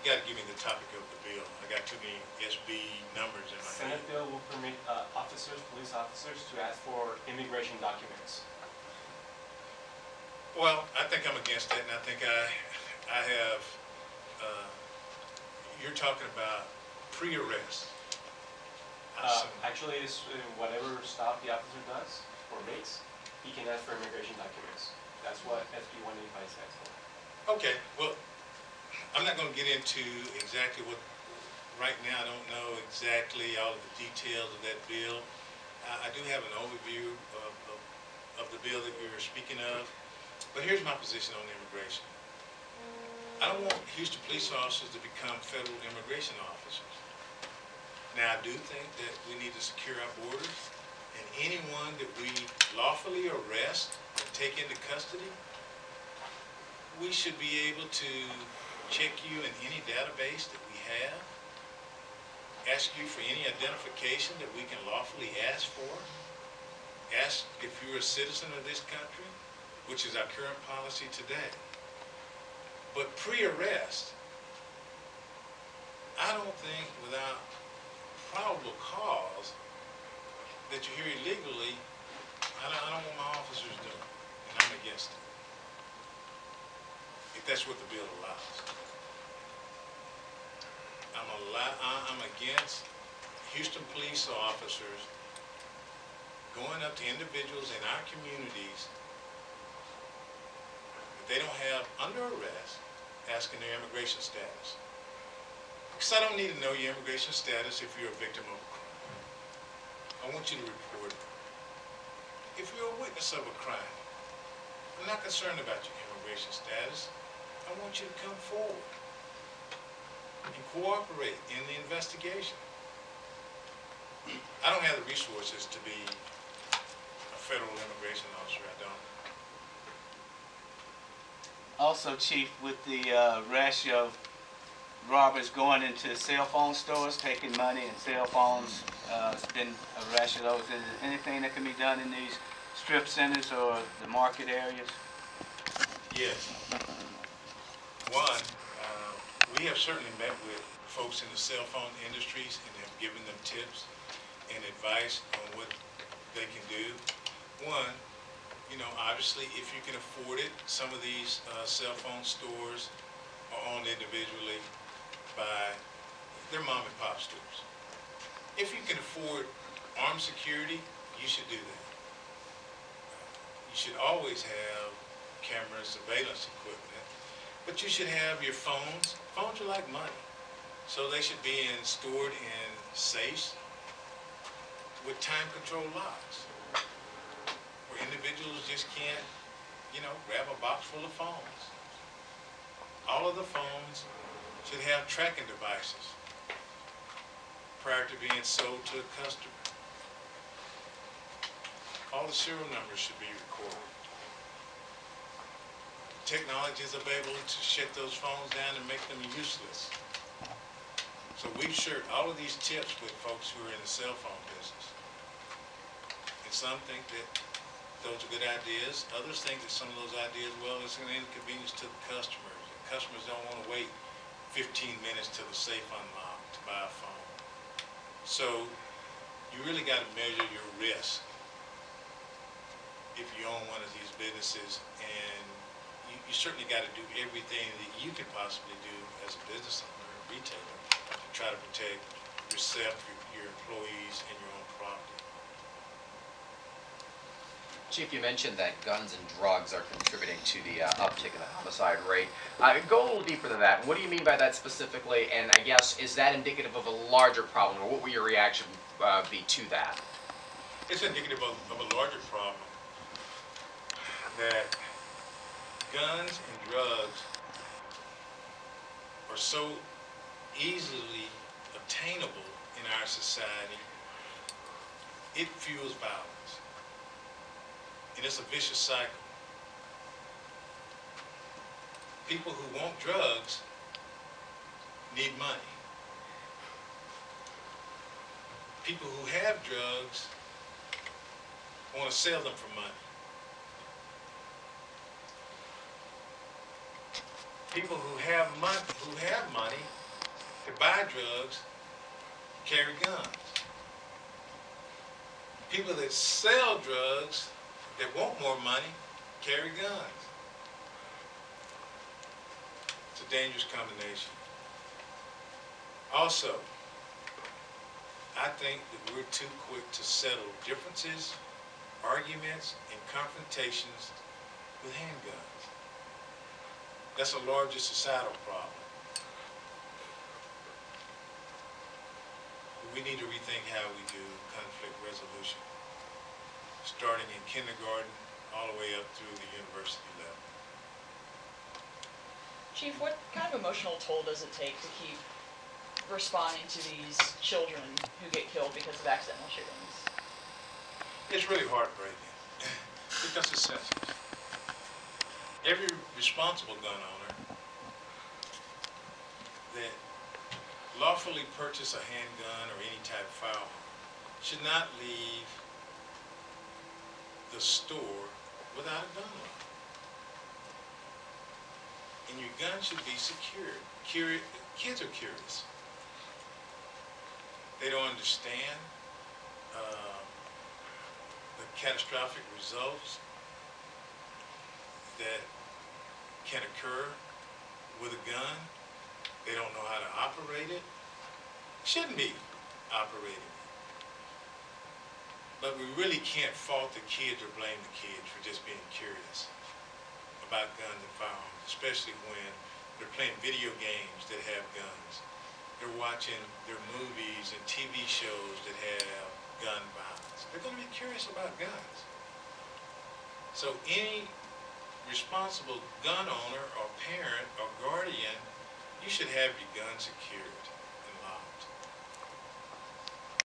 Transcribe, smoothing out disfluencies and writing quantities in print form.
got to give me the topic of the bill. I got too many SB numbers in my Senate head. bill will permit police officers to ask for immigration documents. Well, I think I'm against that, and I think I have, uh, you're talking about pre-arrest. Actually, it's whatever stop the officer does or makes, he can ask for immigration documents. That's what SB185 stands for. Okay, well, I'm not going to get into exactly what, right now I don't know exactly all of the details of that bill. I do have an overview of the bill that you were speaking of, but here's my position on immigration. I don't want Houston police officers to become federal immigration officers. Now, I do think that we need to secure our borders, and anyone that we lawfully arrest and take into custody, we should be able to check you in any database that we have, ask you for any identification that we can lawfully ask for, ask if you're a citizen of this country, which is our current policy today. But pre-arrest, I don't think without probable cause that you're here illegally, I don't want my officers doing it, and I'm against it. If that's what the bill allows. I'm against Houston police officers going up to individuals in our communities that they don't have under arrest, asking their immigration status. Because I don't need to know your immigration status if you're a victim of a crime. I want you to report it. If you're a witness of a crime, I'm not concerned about your immigration status. I want you to come forward and cooperate in the investigation. I don't have the resources to be a federal immigration officer. I don't. Also, Chief, with the rash of robbers going into cell phone stores, taking money and cell phones, it's been a rash of those. Is there anything that can be done in these strip centers or the market areas? Yes. One, we have certainly met with folks in the cell phone industries and have given them tips and advice on what they can do. One, obviously, if you can afford it, some of these cell phone stores are owned individually by their mom and pop stores. If you can afford armed security, you should do that. You should always have cameras, surveillance equipment, but you should have your phones. Phones are like money, so they should be stored in safes with time control locks, where individuals just can't, grab a box full of phones. All of the phones should have tracking devices prior to being sold to a customer. All the serial numbers should be recorded. Technology is available to shut those phones down and make them useless. So we've shared all of these tips with folks who are in the cell phone business. And some think that those are good ideas. Others think that some of those ideas, well, it's an inconvenience to the customers. The customers don't want to wait 15 minutes till the safe unlocked to buy a phone. So you really got to measure your risk if you own one of these businesses, and you certainly got to do everything that you can possibly do as a business owner or retailer to try to protect yourself, your employees, and your own property. Chief, you mentioned that guns and drugs are contributing to the uptick in the homicide rate. Go a little deeper than that. What do you mean by that specifically? And I guess, is that indicative of a larger problem, or what would your reaction be to that? It's indicative of a larger problem, that guns and drugs are so easily obtainable in our society, it fuels violence. And it's a vicious cycle. People who want drugs need money. People who have drugs want to sell them for money. people who have money to buy drugs carry guns. People that sell drugs that want more money carry guns. It's a dangerous combination. Also, I think that we're too quick to settle differences, arguments, and confrontations with handguns. That's a larger societal problem. We need to rethink how we do conflict resolution, starting in kindergarten all the way up through the university level. Chief, what kind of emotional toll does it take to keep responding to these children who get killed because of accidental shootings? It's really heartbreaking because it's senseless. Every responsible gun owner that lawfully purchase a handgun or any type of firearm should not leave the store without a gun law. And your gun should be secured. Kids are curious. They don't understand the catastrophic results that can occur with a gun. They don't know how to operate it. Shouldn't be operating it. But we really can't fault the kids or blame the kids for just being curious about guns and firearms, especially when they're playing video games that have guns. They're watching their movies and TV shows that have gun violence. They're going to be curious about guns. So any responsible gun owner or parent or guardian, you should have your gun secured.